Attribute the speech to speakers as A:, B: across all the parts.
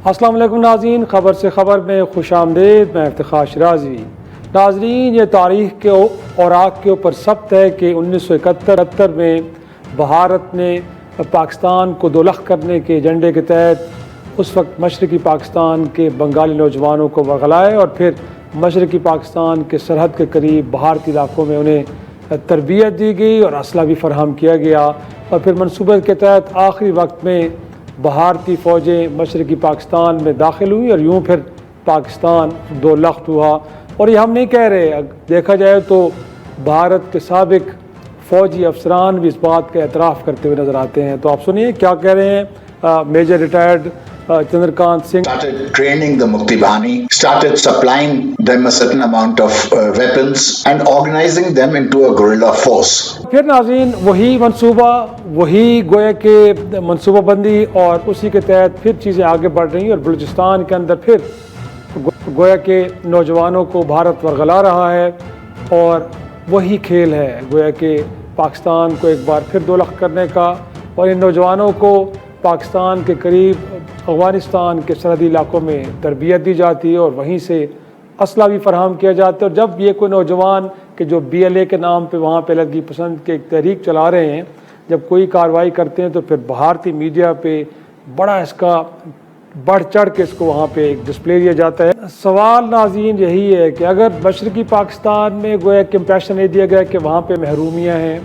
A: السلام علیکم ناظرین، خبر سے خبر میں خوش آمدید۔ میں افتخار شرازی۔ ناظرین، یہ تاریخ کے اوراق کے اوپر ثبت ہے کہ 1971 میں بھارت نے پاکستان کو دولخ کرنے کے ایجنڈے کے تحت اس وقت مشرقی پاکستان کے بنگالی نوجوانوں کو ورغلائے اور پھر مشرقی پاکستان کے سرحد کے قریب بھارتی علاقوں میں انہیں تربیت دی گئی اور اسلحہ بھی فراہم کیا گیا، اور پھر منصوبے کے تحت آخری وقت میں بھارتی فوجیں مشرقی پاکستان میں داخل ہوئی اور یوں پھر پاکستان دو لخت ہوا۔ اور یہ ہم نہیں کہہ رہے، دیکھا جائے تو بھارت کے سابق فوجی افسران بھی اس بات کا اعتراف کرتے ہوئے نظر آتے ہیں۔ تو آپ سنیے کیا کہہ رہے ہیں major retired Chandrakant Singh.
B: Started training the Mukti Bahani, started supplying them a certain amount of weapons and organizing them into a guerrilla force.
A: پھر ناظرین وہی منصوبہ، وہی گویا کہ منصوبہ بندی اور اسی کے تحت پھر چیزیں آگے بڑھ رہی ہیں، اور بلوچستان کے اندر پھر گویا کہ نوجوانوں کو بھارت ورغلا رہا ہے، اور وہی کھیل ہے گویا کہ پاکستان کو ایک بار پھر دولخت کرنے کا، اور ان نوجوانوں کو پاکستان کے قریب افغانستان کے سرحدی علاقوں میں تربیت دی جاتی ہے اور وہیں سے اسلحہ بھی فراہم کیا جاتا ہے۔ اور جب یہ کوئی نوجوان کہ جو BLA کے نام پہ وہاں پہ علیحدگی پسند کے ایک تحریک چلا رہے ہیں، جب کوئی کارروائی کرتے ہیں تو پھر بھارتی میڈیا پہ بڑا اس کا بڑھ چڑھ کے اس کو وہاں پہ ایک ڈسپلے دیا جاتا ہے۔ سوال ناظرین یہی ہے کہ اگر مشرقی پاکستان میں گویا کہ امپریشن یہ دیا گیا کہ وہاں پہ محرومیاں ہیں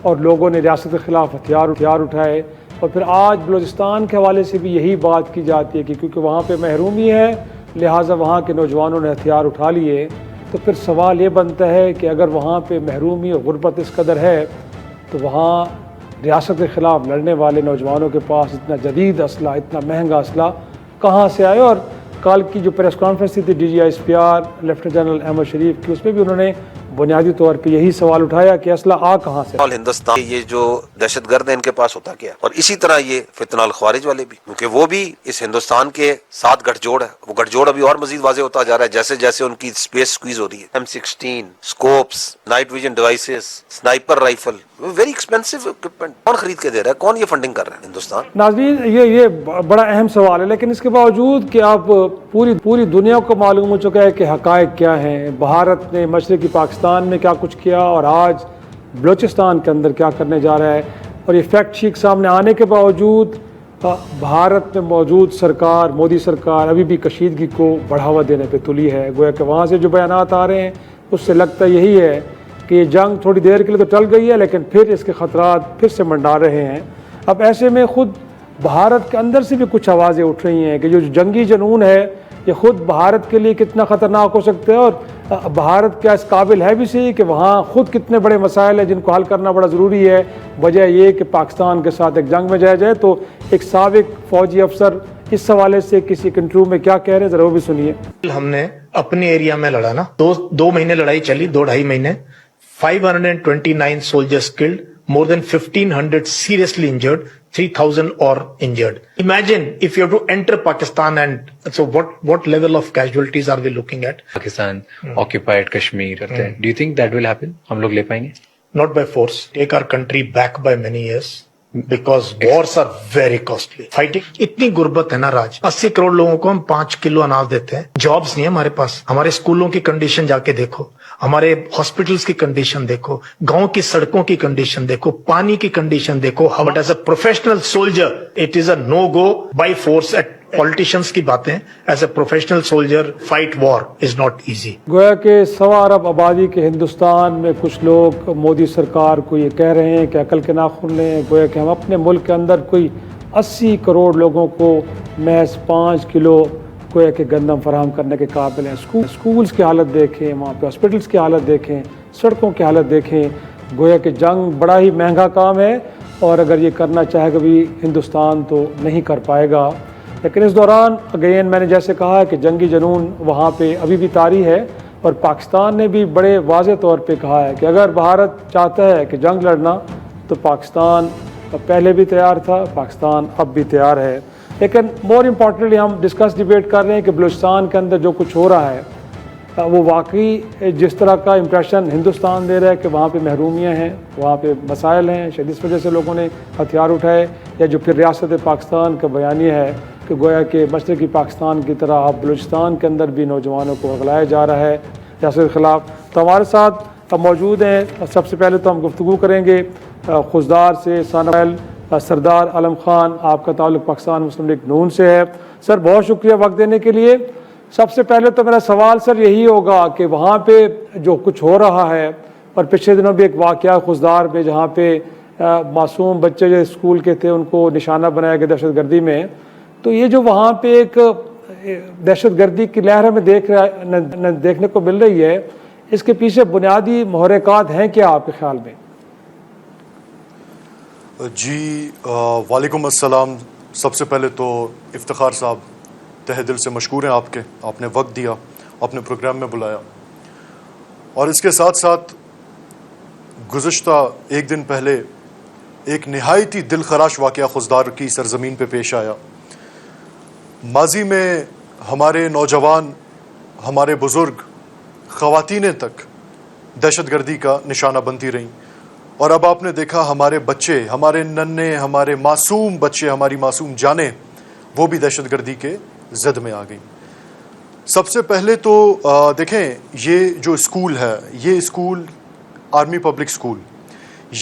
A: اور لوگوں نے ریاست کے خلاف ہتھیار اٹھائے، اور پھر آج بلوچستان کے حوالے سے بھی یہی بات کی جاتی ہے کہ کیونکہ وہاں پہ محرومی ہے لہٰذا وہاں کے نوجوانوں نے ہتھیار اٹھا لیے، تو پھر سوال یہ بنتا ہے کہ اگر وہاں پہ محرومی اور غربت اس قدر ہے تو وہاں ریاست کے خلاف لڑنے والے نوجوانوں کے پاس اتنا جدید اسلحہ، اتنا مہنگا اسلحہ کہاں سے آئے؟ اور کل کی جو پریس کانفرنس تھی DGI لیفٹیننٹ جنرل احمد شریف کی، اس میں بھی انہوں نے بنیادی طور پہ یہی سوال اٹھایا کہ اسلحہ کہاں سے؟
C: ہندوستان یہ جو دہشت گرد ہیں ان کے پاس ہوتا کیا ہے، اور اسی طرح یہ فتنہ الخوارج والے بھی، کیونکہ وہ بھی اس ہندوستان کے ساتھ گٹھ جوڑ ہے۔ وہ گٹھ جوڑ ابھی اور مزید واضح ہوتا جا رہا ہے جیسے جیسے ان کی اسپیس سکویز ہو رہی ہے۔ M16 scopes, night vision devices, sniper rifle, very expensive equipment کون خرید کے دے رہا ہے؟ کون یہ فنڈنگ کر رہا ہے؟ ہندوستان۔
A: ناظرین یہ بڑا اہم سوال ہے، لیکن اس کے باوجود کہ اب پوری دنیا کو معلوم ہو چکا ہے کہ حقائق کیا ہیں، بھارت نے مشرقی پاکستان میں کیا کچھ کیا اور آج بلوچستان کے اندر کیا کرنے جا رہا ہے، اور یہ فیکٹ شیٹ سامنے آنے کے باوجود بھارت میں موجود سرکار، مودی سرکار ابھی بھی کشیدگی کو بڑھاوا دینے پہ تلی ہے۔ گویا کہ وہاں سے جو بیانات آ رہے ہیں اس سے لگتا یہی ہے کہ یہ جنگ تھوڑی دیر کے لیے تو ٹل گئی ہے، لیکن پھر اس کے خطرات پھر سے منڈا رہے ہیں۔ اب ایسے میں خود بھارت کے اندر سے بھی کچھ آوازیں اٹھ رہی ہیں کہ جو جنگی جنون ہے یہ خود بھارت کے لیے کتنا خطرناک ہو سکتا ہے، اور بھارت کیا اس قابل ہے بھی صحیح کہ وہاں خود کتنے بڑے مسائل ہیں جن کو حل کرنا بڑا ضروری ہے، وجہ یہ کہ پاکستان کے ساتھ ایک جنگ میں جایا جائے۔ تو ایک سابق فوجی افسر اس حوالے سے کسی انٹرویو میں کیا کہہ رہے ہیں، ذرا وہ بھی سنیے۔
D: ہم نے اپنے ایریا میں لڑا نا، دو مہینے لڑائی چلی، 2-2.5 مہینے، 529 soldiers killed, more than 1,500 seriously injured, 3,000 or injured. Imagine if you have to enter Pakistan, and so what level of casualties are we looking at?
E: Pakistan occupied Kashmir. Do you think that will happen? ہم لوگ لے پائیں گے؟
D: Not by force. Take our country back by many years. Because wars are very costly. Fighting اتنی غربت ہے نا راج، 80 کروڑ لوگوں کو ہم 5 کلو اناج دیتے ہیں، جابز نہیں ہے ہمارے پاس۔ ہمارے اسکولوں کی کنڈیشن جا کے دیکھو، ہمارے ہاسپٹلس کی کنڈیشن دیکھو، گاؤں کی سڑکوں کی کنڈیشن دیکھو، پانی کی کنڈیشن دیکھو۔ But as a professional soldier it is a no go by force. ایٹ پولیٹیشینس کی باتیں، as a professional soldier fight war is not easy.
A: گویا کہ 1.25 ارب آبادی کے ہندوستان میں کچھ لوگ مودی سرکار کو یہ کہہ رہے ہیں کہ عقل کے ناخن لیں، گویا کہ ہم اپنے ملک کے اندر کوئی 80 کروڑ لوگوں کو محض 5 کلو گویا کہ گندم فراہم کرنے کے قابل ہیں۔ اسکولس کی حالت دیکھیں، وہاں پہ ہاسپٹلس کی حالت دیکھیں، سڑکوں کی حالت دیکھیں۔ گویا کہ جنگ بڑا ہی مہنگا کام ہے، اور اگر یہ کرنا چاہے گا بھی ہندوستان تو نہیں کر پائے گا۔ لیکن اس دوران اگین میں نے جیسے کہا کہ جنگی جنون وہاں پہ ابھی بھی طاری ہے، اور پاکستان نے بھی بڑے واضح طور پہ کہا ہے کہ اگر بھارت چاہتا ہے کہ جنگ لڑنا تو پاکستان پہلے بھی تیار تھا، پاکستان اب بھی تیار ہے۔ لیکن مور امپورٹنٹلی ہم ڈیبیٹ کر رہے ہیں کہ بلوچستان کے اندر جو کچھ ہو رہا ہے وہ واقعی جس طرح کا امپریشن ہندوستان دے رہا ہے کہ وہاں پہ محرومیاں ہیں، وہاں پہ مسائل ہیں، شاید اس وجہ سے لوگوں نے ہتھیار اٹھائے، یا جو پھر ریاست پاکستان کا بیانیہ ہے کہ گویا کہ مشرقی پاکستان کی طرح اب بلوچستان کے اندر بھی نوجوانوں کو اغلایا جا رہا ہے ریاست کے خلاف. تو ہمارے ساتھ موجود ہیں. سب سے پہلے تو ہم گفتگو کریں گے خضدار سے. ثانویل سردار عالم خان، آپ کا تعلق پاکستان مسلم لیگ نون سے ہے. سر بہت شکریہ وقت دینے کے لیے. سب سے پہلے تو میرا سوال سر یہی ہوگا کہ وہاں پہ جو کچھ ہو رہا ہے، اور پچھلے دنوں بھی ایک واقعہ خضدار میں جہاں پہ معصوم بچے جو اسکول کے تھے ان کو نشانہ بنایا گیا دہشت گردی میں، تو یہ جو وہاں پہ ایک دہشت گردی کی لہر ہمیں دیکھنے کو مل رہی ہے، اس کے پیچھے بنیادی محرکات ہیں کیا آپ کے خیال میں؟
F: جی وعلیکم السلام. سب سے پہلے تو افتخار صاحب تہ دل سے مشکور ہیں آپ نے وقت دیا، اپنے پروگرام میں بلایا. اور اس کے ساتھ ساتھ گزشتہ ایک دن پہلے ایک نہایت ہی دل خراش واقعہ خضدار کی سرزمین پہ پیش آیا. ماضی میں ہمارے نوجوان، ہمارے بزرگ، خواتینیں تک دہشت گردی کا نشانہ بنتی رہیں، اور اب آپ نے دیکھا ہمارے بچے، ہمارے ننھے، ہمارے معصوم بچے، ہماری معصوم جانیں وہ بھی دہشت گردی کے زد میں آ گئیں. سب سے پہلے تو دیکھیں، یہ جو اسکول ہے، یہ اسکول آرمی پبلک اسکول،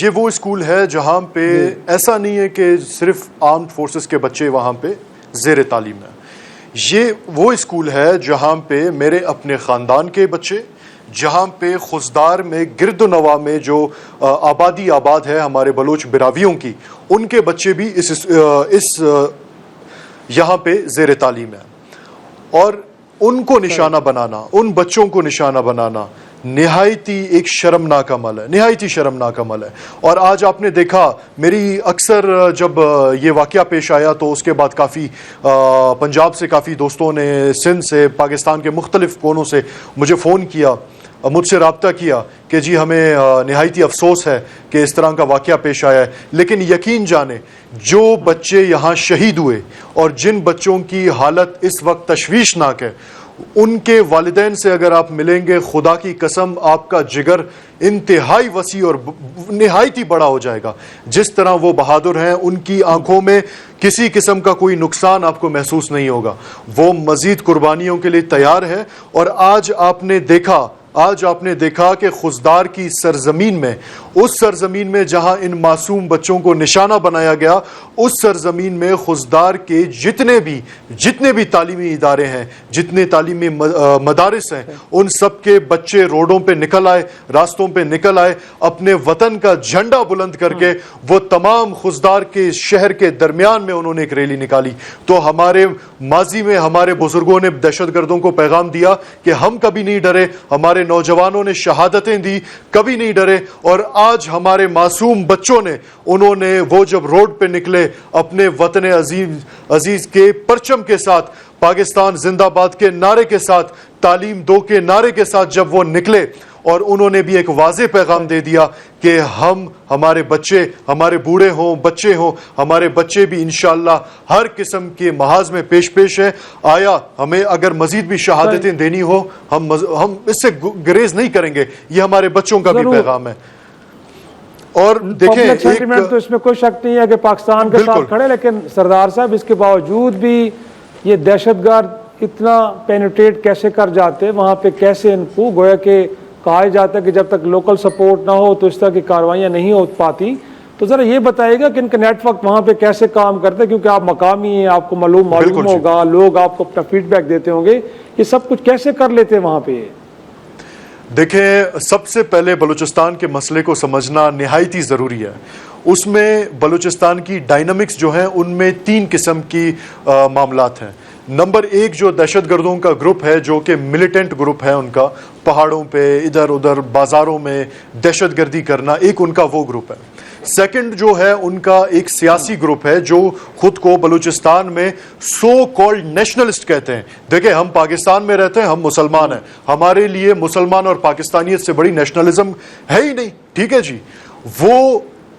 F: یہ وہ اسکول ہے جہاں پہ ایسا نہیں ہے کہ صرف آرمڈ فورسز کے بچے وہاں پہ زیر تعلیم ہیں. یہ وہ اسکول ہے جہاں پہ میرے اپنے خاندان کے بچے، جہاں پہ خضدار میں گرد و نواح میں جو آبادی آباد ہے ہمارے بلوچ براویوں کی، ان کے بچے بھی اس یہاں پہ زیر تعلیم ہیں. اور ان کو نشانہ بنانا، ان بچوں کو نشانہ بنانا نہایتی ایک شرمناک عمل ہے، نہایتی شرمناک عمل ہے. اور آج آپ نے دیکھا، میری اکثر جب یہ واقعہ پیش آیا تو اس کے بعد کافی پنجاب سے کافی دوستوں نے، سندھ سے، پاکستان کے مختلف کونوں سے مجھے فون کیا، مجھ سے رابطہ کیا کہ جی ہمیں نہایتی افسوس ہے کہ اس طرح کا واقعہ پیش آیا ہے. لیکن یقین جانیں، جو بچے یہاں شہید ہوئے اور جن بچوں کی حالت اس وقت تشویشناک ہے، ان کے والدین سے اگر آپ ملیں گے، خدا کی قسم آپ کا جگر انتہائی وسیع اور نہایت ہی بڑا ہو جائے گا. جس طرح وہ بہادر ہیں، ان کی آنکھوں میں کسی قسم کا کوئی نقصان آپ کو محسوس نہیں ہوگا. وہ مزید قربانیوں کے لیے تیار ہے. اور آج آپ نے دیکھا کہ خضدار کی سرزمین میں، اس سرزمین میں جہاں ان معصوم بچوں کو نشانہ بنایا گیا، اس سرزمین میں خضدار کے جتنے بھی تعلیمی ادارے ہیں، جتنے تعلیمی مدارس ہیں، ان سب کے بچے روڈوں پہ نکل آئے، راستوں پہ نکل آئے، اپنے وطن کا جھنڈا بلند کر کے وہ تمام خضدار کے شہر کے درمیان میں انہوں نے ایک ریلی نکالی. تو ہمارے ماضی میں ہمارے بزرگوں نے دہشت گردوں کو پیغام دیا کہ ہم کبھی نہیں ڈرے، ہمارے نوجوانوں نے شہادتیں دی، کبھی نہیں ڈرے. اور آج ہمارے معصوم بچوں نے، انہوں نے وہ جب روڈ پہ نکلے اپنے وطن عزیز کے پرچم کے ساتھ، پاکستان زندہ باد کے نعرے کے ساتھ، تعلیم دو کے نعرے کے ساتھ جب وہ نکلے، اور انہوں نے بھی ایک واضح پیغام دے دیا کہ ہمارے بچے، ہمارے بوڑھے ہوں، بچے ہوں، ہمارے بچے بھی انشاءاللہ ہر قسم کے محاذ میں پیش ہیں. آیا ہمیں اگر مزید بھی شہادتیں دینی ہو، ہم اس سے گریز نہیں کریں گے. یہ ہمارے بچوں کا بھی پیغام ہے. اور دیکھیں،
A: تو اس میں کوئی شک نہیں ہے کہ پاکستان کے ساتھ کھڑے، لیکن سردار صاحب اس کے باوجود بھی یہ دہشت گرد اتنا پینیٹریٹ کیسے کر جاتے، وہاں پہ کیسے ان کو، گویا کہ کہا جاتا ہے کہ جب تک لوکل سپورٹ نہ ہو تو اس طرح کی کاروائیاں نہیں ہو پاتی. تو ذرا یہ بتائیے گا کہ ان کا نیٹ ورک وہاں پہ کیسے کام کرتا ہے، کیونکہ آپ مقامی ہیں، آپ کو معلوم ہوگا، لوگ آپ کو اپنا فیڈ بیک دیتے ہوں گے، یہ سب کچھ کیسے کر لیتے ہیں وہاں پہ؟
F: دیکھیں، سب سے پہلے بلوچستان کے مسئلے کو سمجھنا نہایت ہی ضروری ہے. اس میں بلوچستان کی ڈائنامکس جو ہیں، ان میں 3 قسم کی معاملات ہیں. نمبر 1 جو دہشت گردوں کا گروپ ہے، جو کہ ملیٹنٹ گروپ ہے، ان کا پہاڑوں پہ ادھر ادھر بازاروں میں دہشت گردی کرنا، ایک ان کا وہ گروپ ہے. سیکنڈ جو ہے ان کا ایک سیاسی گروپ ہے جو خود کو بلوچستان میں سو کالڈ نیشنلسٹ کہتے ہیں. دیکھیں، ہم پاکستان میں رہتے ہیں، ہم مسلمان ہیں، ہمارے لیے مسلمان اور پاکستانیت سے بڑی نیشنلزم ہے ہی نہیں. ٹھیک ہے جی. وہ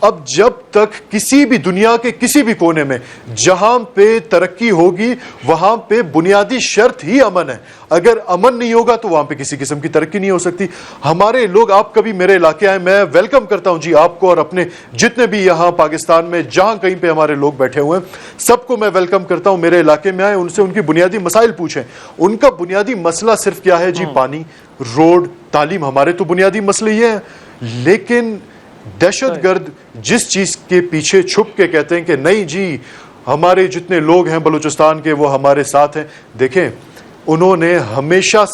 F: اب جب تک کسی بھی دنیا کے کسی بھی کونے میں جہاں پہ ترقی ہوگی وہاں پہ بنیادی شرط ہی امن ہے. اگر امن نہیں ہوگا تو وہاں پہ کسی قسم کی ترقی نہیں ہو سکتی. ہمارے لوگ, آپ کبھی میرے علاقے آئے, میں ویلکم کرتا ہوں جی آپ کو اور اپنے جتنے بھی یہاں پاکستان میں جہاں کہیں پہ ہمارے لوگ بیٹھے ہوئے ہیں سب کو میں ویلکم کرتا ہوں. میرے علاقے میں آئے, ان سے ان کی بنیادی مسائل پوچھیں. ان کا بنیادی مسئلہ صرف کیا ہے جی؟ پانی, روڈ, تعلیم. ہمارے تو بنیادی مسئلے یہ ہیں. لیکن دہشت گرد جس چیز کے پیچھے چھپ کے کہتے ہیں کہ نہیں جی ہمارے جتنے لوگ ہیں بلوچستان کے وہ ہمارے ساتھ ہیں, دیکھیں انہوں نے ہمیشہ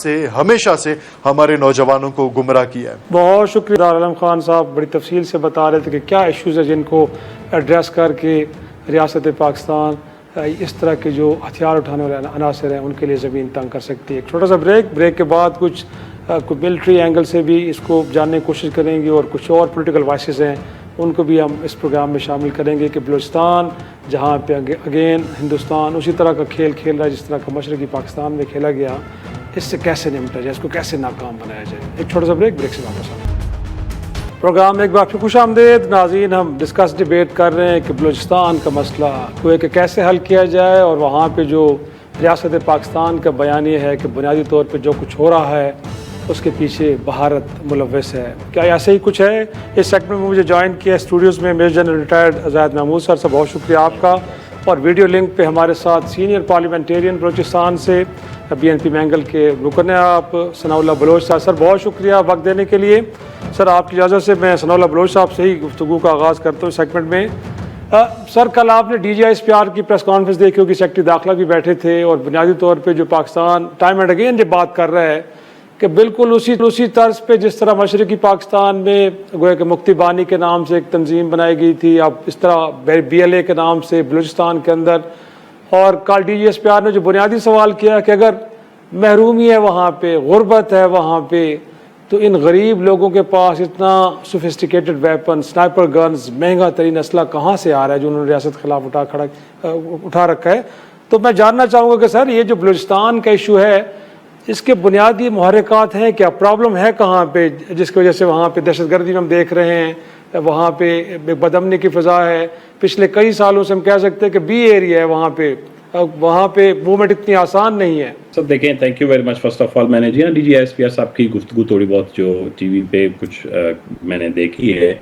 F: سے ہمارے نوجوانوں کو گمراہ کیا ہے.
A: بہت شکریہ عالم خان صاحب, بڑی تفصیل سے بتا رہے تھے کہ کیا ایشوز ہیں جن کو ایڈریس کر کے ریاست پاکستان اس طرح کے جو ہتھیار اٹھانے والے عناصر ہیں ان کے لیے زمین تنگ کر سکتی ہے. ایک چھوٹا سا بریک کے بعد کچھ ملٹری اینگل سے بھی اس کو جاننے کی کوشش کریں گے اور کچھ اور پولیٹیکل وائسز ہیں ان کو بھی ہم اس پروگرام میں شامل کریں گے کہ بلوچستان جہاں پہ اگین ہندوستان اسی طرح کا کھیل کھیل رہا ہے جس طرح کا مشرقی پاکستان میں کھیلا گیا, اس سے کیسے نمٹا جائے, اس کو کیسے ناکام بنایا جائے. ایک چھوٹا سا بریک سے واپس آئیں. پروگرام میں ایک بار پھر خوش آمدید ناظرین. ہم ڈبیٹ کر رہے ہیں کہ بلوچستان کا مسئلہ کوئی کہ کیسے حل کیا جائے, اور وہاں پہ جو ریاست پاکستان کا بیان یہ ہے کہ بنیادی طور پہ جو کچھ ہو رہا ہے اس کے پیچھے بھارت ملوث ہے. کیا ایسے ہی کچھ ہے؟ اس سیگمنٹ میں مجھے جوائن کیا اسٹوڈیوز میں میجر جنرل ریٹائرڈ زاہد محمود سر. بہت شکریہ آپ کا. اور ویڈیو لنک پہ ہمارے ساتھ سینئر پارلیمنٹیرین بلوچستان سے BNP مینگل کے رکن ہیں آپ ثناء اللہ بلوچ صاحب. سر بہت شکریہ وقت دینے کے لیے. سر آپ کی اجازت سے میں ثناء اللہ بلوچ صاحب سے ہی گفتگو کا آغاز کرتا ہوں سیگمنٹ میں. سر کل آپ نے DGISPR کی پریس کانفرنس دیکھی ہوگی, سیکرٹری داخلہ بھی بیٹھے تھے, اور بنیادی طور پہ جو پاکستان ٹائم اینڈ اگین یہ بات کر رہا ہے کہ بالکل اسی طرز پہ جس طرح مشرقی پاکستان میں گویا کہ مکتی بانی کے نام سے ایک تنظیم بنائی گئی تھی, اب اس طرح BLA کے نام سے بلوچستان کے اندر. اور کل DGISPR نے جو بنیادی سوال کیا کہ اگر محرومی ہے وہاں پہ, غربت ہے وہاں پہ, تو ان غریب لوگوں کے پاس اتنا سوفسٹیکیٹڈ ویپن, سنائپر گنز, مہنگا ترین اسلحہ کہاں سے آ رہا ہے جو انہوں نے ریاست کے خلاف اٹھا رکھا ہے. تو میں جاننا چاہوں گا کہ سر یہ جو بلوچستان کا ایشو ہے اس کے بنیادی محرکات ہیں کیا, پرابلم ہے کہاں پہ جس کی وجہ سے وہاں پہ دہشت گردی ہم دیکھ رہے ہیں, وہاں پہ بدامنی کی فضا ہے, پچھلے کئی سالوں سے ہم کہہ سکتے ہیں کہ بی ایریا ہے وہاں پہ موومنٹ اتنی آسان نہیں ہے.
G: سر دیکھیں, thank you very much. First of all میں نے DGISPR صاحب کی گفتگو تھوڑی بہت جو ٹی وی پہ کچھ میں نے دیکھی ہے.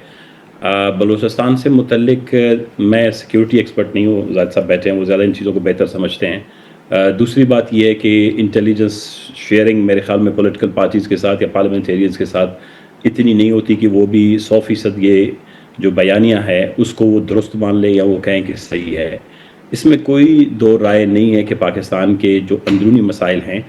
G: بلوچستان سے متعلق میں سیکیورٹی ایکسپرٹ نہیں ہوں, زاہد صاحب بیٹھے ہیں وہ زیادہ ان چیزوں کو بہتر سمجھتے ہیں. دوسری بات یہ ہے کہ انٹیلیجنس شیئرنگ میرے خیال میں پولیٹیکل پارٹیز کے ساتھ یا پارلیمنٹیرینز کے ساتھ اتنی نہیں ہوتی کہ وہ بھی 100% یہ جو بیانیہ ہے اس کو وہ درست مان لے یا وہ کہیں کہ صحیح ہے. اس میں کوئی دو رائے نہیں ہے کہ پاکستان کے جو اندرونی مسائل ہیں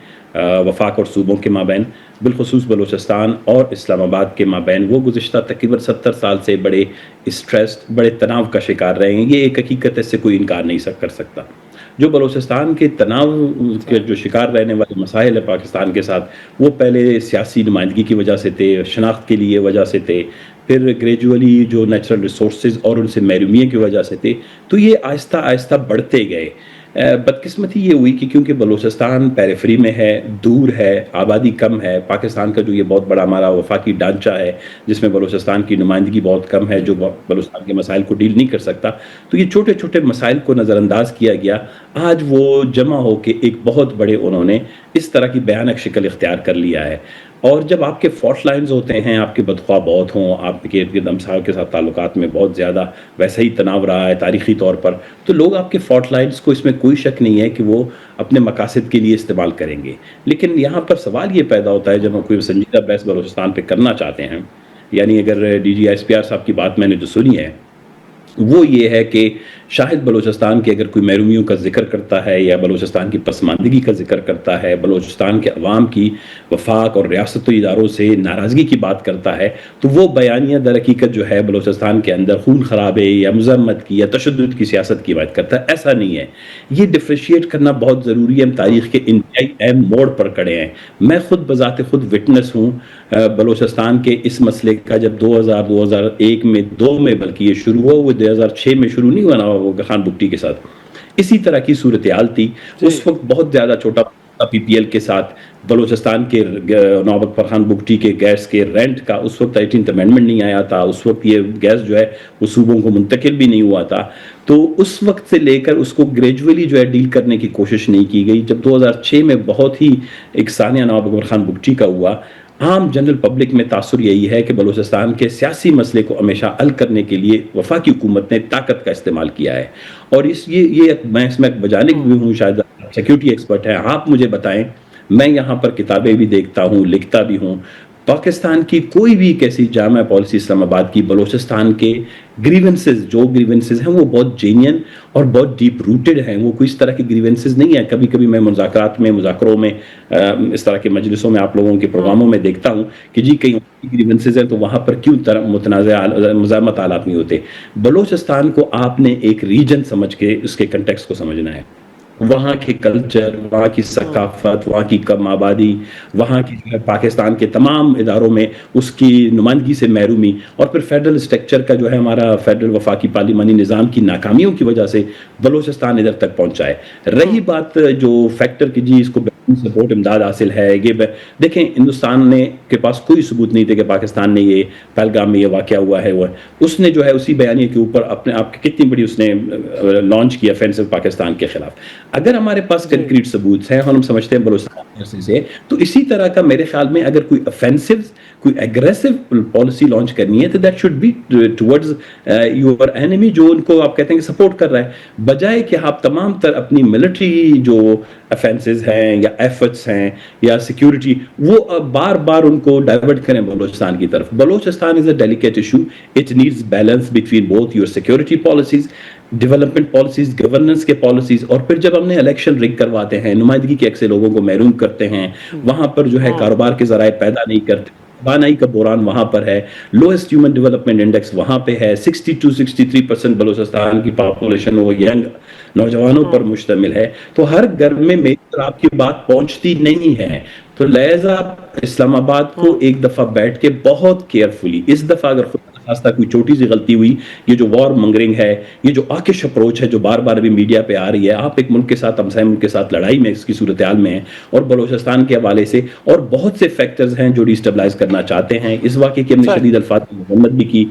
G: وفاق اور صوبوں کے مابین, بالخصوص بلوچستان اور اسلام آباد کے مابین, وہ گزشتہ تقریباً 70 سال سے بڑے اسٹریسڈ, بڑے تناؤ کا شکار رہے ہیں. یہ ایک حقیقت ہے, اس سے کوئی انکار نہیں کر سکتا. جو بلوچستان کے تناؤ کے جو شکار رہنے والے مسائل ہیں پاکستان کے ساتھ, وہ پہلے سیاسی نمائندگی کی وجہ سے تھے, شناخت کے لیے وجہ سے تھے, پھر گریجولی جو نیچرل ریسورسز اور ان سے محرومیت کی وجہ سے تھے. تو یہ آہستہ آہستہ بڑھتے گئے. بدقسمتی یہ ہوئی کہ کیونکہ بلوچستان پیریفری میں ہے, دور ہے, آبادی کم ہے, پاکستان کا جو یہ بہت بڑا ہمارا وفاقی ڈھانچہ ہے جس میں بلوچستان کی نمائندگی بہت کم ہے, جو بلوچستان کے مسائل کو ڈیل نہیں کر سکتا, تو یہ چھوٹے چھوٹے مسائل کو نظر انداز کیا گیا. آج وہ جمع ہو کے ایک بہت بڑے انہوں نے اس طرح کی بھیانک شکل اختیار کر لیا ہے. اور جب آپ کے فالٹ لائنز ہوتے ہیں, آپ کے بدخواہ بہت ہوں, آپ کے ارد گرد ہمسایوں کے ساتھ تعلقات میں بہت زیادہ ویسا ہی تناؤ رہا ہے تاریخی طور پر, تو لوگ آپ کے فالٹ لائنز کو, اس میں کوئی شک نہیں ہے کہ وہ اپنے مقاصد کے لیے استعمال کریں گے. لیکن یہاں پر سوال یہ پیدا ہوتا ہے جب ہم کوئی سنجیدہ بحث بلوچستان پہ کرنا چاہتے ہیں, یعنی اگر DGISPR صاحب کی بات میں نے جو سنی ہے وہ یہ ہے کہ شاید بلوچستان کے اگر کوئی محرومیوں کا ذکر کرتا ہے یا بلوچستان کی پسماندگی کا ذکر کرتا ہے, بلوچستان کے عوام کی وفاق اور ریاست و اداروں سے ناراضگی کی بات کرتا ہے, تو وہ بیانیہ در حقیقت جو ہے بلوچستان کے اندر خون خرابے یا مذمت کی یا تشدد کی سیاست کی بات کرتا ہے. ایسا نہیں ہے. یہ ڈفریشیٹ کرنا بہت ضروری ہے. ہم تاریخ کے انتہائی اہم موڑ پر کھڑے ہیں. میں خود بذات خود وٹنس ہوں بلوچستان کے اس مسئلے کا. جب 2001 میں 2 میں بلکہ یہ شروع ہوا, وہ 2006 میں شروع نہیں ہوا نا خان بگٹی کے ساتھ, اسی طرح کی صورتحال تھی. اس وقت بہت زیادہ چھوٹا PPL کے ساتھ بلوچستان کے نواب اکبر خان بگٹی کے گیس کے رینٹ کا اس وقت 18th امینڈمنٹ نہیں آیا تھا, اس وقت یہ گیس جو ہے وہ صوبوں کو منتقل بھی نہیں ہوا تھا, تو اس وقت سے لے کر اس کو گریجولی جو ہے ڈیل کرنے کی کوشش نہیں کی گئی. جب 2006 میں بہت ہی ایک سانحہ نواب اکبر خان بگٹی کا ہوا, عام جنرل پبلک میں تاثر یہی ہے کہ بلوچستان کے سیاسی مسئلے کو ہمیشہ حل کرنے کے لیے وفاقی حکومت نے طاقت کا استعمال کیا ہے. اور یہ میں اس میں بجانے بھی ہوں, شاید سیکیورٹی ایکسپرٹ ہیں, آپ مجھے بتائیں, میں یہاں پر کتابیں بھی دیکھتا ہوں, لکھتا بھی ہوں, پاکستان کی کوئی بھی کیسی جامع پالیسی اسلام آباد کی بلوچستان کے گریونسز ہیں وہ بہت جینین اور بہت ڈیپ روٹڈ ہیں, وہ کوئی اس طرح کی گریونسز نہیں ہیں. کبھی کبھی میں مذاکروں میں اس طرح کے مجلسوں میں آپ لوگوں کے پروگراموں میں دیکھتا ہوں کہ جی کئی گریونسز ہیں تو وہاں پر کیوں متنازع مزاحمت حالات نہیں ہوتے. بلوچستان کو آپ نے ایک ریجن سمجھ کے اس کے کنٹیکسٹ کو سمجھنا ہے, وہاں کے کلچر, وہاں کی ثقافت, وہاں کی کم آبادی, وہاں کی پاکستان کے تمام اداروں میں اس کی نمائندگی سے محرومی, اور پھر فیڈرل اسٹرکچر کا جو ہے ہمارا فیڈرل وفاقی پارلیمانی نظام کی ناکامیوں کی وجہ سے بلوچستان ادھر تک پہنچا ہے. رہی بات جو فیکٹر کی جی اس کو سپورٹ امداد حاصل ہے, یہ دیکھیں ہندوستان نے کے پاس کوئی ثبوت نہیں تھے کہ پاکستان نے یہ پہلگام میں یہ واقعہ ہوا ہے, اس نے جو ہے اسی بیانیے کے اوپر اپنے آپ کی کتنی بڑی اس نے لانچ کیا offensive پاکستان کے خلاف. اگر ہمارے پاس کنکریٹ ثبوت ہیں اور ہم سمجھتے ہیں بلوچستان سے, تو اسی طرح کا میرے خیال میں اگر کوئی offensive کوئی ایگریسو پالیسی لانچ کرنی ہے تو that should be towards your enemy, جو ان کو آپ کہتے ہیں کہ سپورٹ کر رہا ہے, بجائے کہ آپ تمام تر اپنی ملٹری جو افینسز ہیں یا ایفرٹس ہیں یا سیکیورٹی وہ بار بار ان کو ڈائیورٹ کریں بلوچستان کی طرف. Balochistan is a delicate issue, it needs balance between both your security policies, development policies, governance کے پالیسیز, اور پھر جب ہم نے الیکشن رگ کرواتے ہیں, نمائندگی کے ایسے لوگوں کو محروم کرتے ہیں, وہاں پر جو ہے کاروبار کے ذرائع پیدا نہیں کرتے, توانائی کا بحران وہاں پر ہے, لوئسٹ ہیومن ڈیولپمنٹ انڈیکس وہاں پہ ہے, 62-63% بلوچستان کی پاپولیشن وہ ینگ نوجوانوں پر مشتمل ہے, تو ہر گھر میں میری طرح آپ کی بات پہنچتی نہیں ہے. تو لہذا اسلام آباد کو ایک دفعہ بیٹھ کے بہت کیئرفلی, اس دفعہ اگر خدا نخواستہ کوئی چھوٹی سی غلطی ہوئی, یہ جو وار منگرنگ ہے, یہ جو آکش اپروچ ہے جو بار بار ابھی میڈیا پہ آ رہی ہے, آپ ایک ملک کے ساتھ ہمسائے ملک کے ساتھ لڑائی میں اس کی صورتحال میں ہیں, اور بلوچستان کے حوالے سے اور بہت سے فیکٹرز ہیں جو ڈیسٹیبلائز کرنا چاہتے ہیں. اس واقعے کی ہم نے شدید الفاظ میں مذمت بھی کی,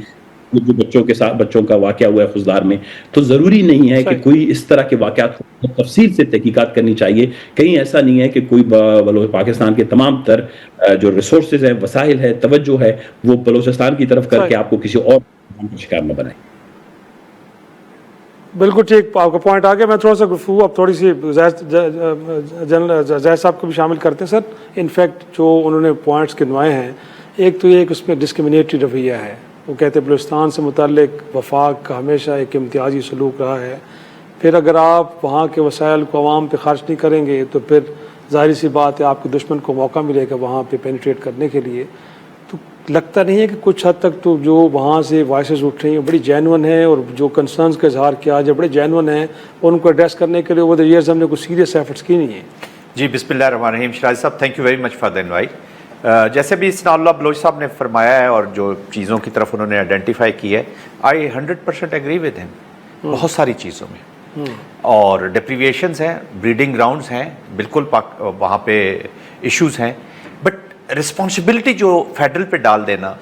G: جو بچوں کے ساتھ بچوں کا واقعہ ہوا ہے خزدار میں, تو ضروری نہیں ہے کہ کوئی اس طرح کے واقعات کو تفصیل سے تحقیقات کرنی چاہیے. کہیں ایسا نہیں ہے کہ کوئی پاکستان کے تمام تر جو ریسورسز ہیں, وسائل ہے, توجہ ہے, وہ بلوچستان کی طرف کر کے آپ کو کسی اور کا شکار نہ بنائے.
A: بالکل ٹھیک, آپ کا پوائنٹ آ گیا. میں تھوڑا سا گفتگو اب تھوڑی سی جنرل زید صاحب کو بھی شامل کرتے ہیں. سر انفیکٹ جو انہوں نے پوائنٹس گنوائے ہیں, ایک تو یہ کہ اس میں ڈسکرمنیٹری رویہ ہے. وہ کہتے ہیں بلوچستان سے متعلق وفاق کا ہمیشہ ایک امتیازی سلوک رہا ہے, پھر اگر آپ وہاں کے وسائل کو عوام پہ خرچ نہیں کریں گے تو پھر ظاہری سی بات ہے آپ کے دشمن کو موقع ملے گا وہاں پہ پینیٹریٹ کرنے کے لیے. تو لگتا نہیں ہے کہ کچھ حد تک تو جو وہاں سے وائسز اٹھ رہی ہیں بڑی جینون ہیں, اور جو کنسرنز کا اظہار کیا جائے بڑے جینون ہیں, اور ان کو ایڈریس کرنے کے لیے اوور دا ایئرز ہم نے کوئی سیریس ایفرٹس کی نہیں ہیں.
H: جی بسم اللہ الرحمن الرحیم. شراز صاحب thank you very much for the invite. جیسے بھی ثناء اللہ بلوچ صاحب نے فرمایا ہے اور جو چیزوں کی طرف انہوں نے آئیڈینٹیفائی کی ہے, آئی 100% ایگری ود ہم بہت ساری چیزوں میں, اور ڈپریویشنز ہیں, بریڈنگ گراؤنڈز ہیں, بالکل وہاں پہ ایشوز ہیں, بٹ رسپانسبلٹی جو فیڈرل پہ ڈال دینا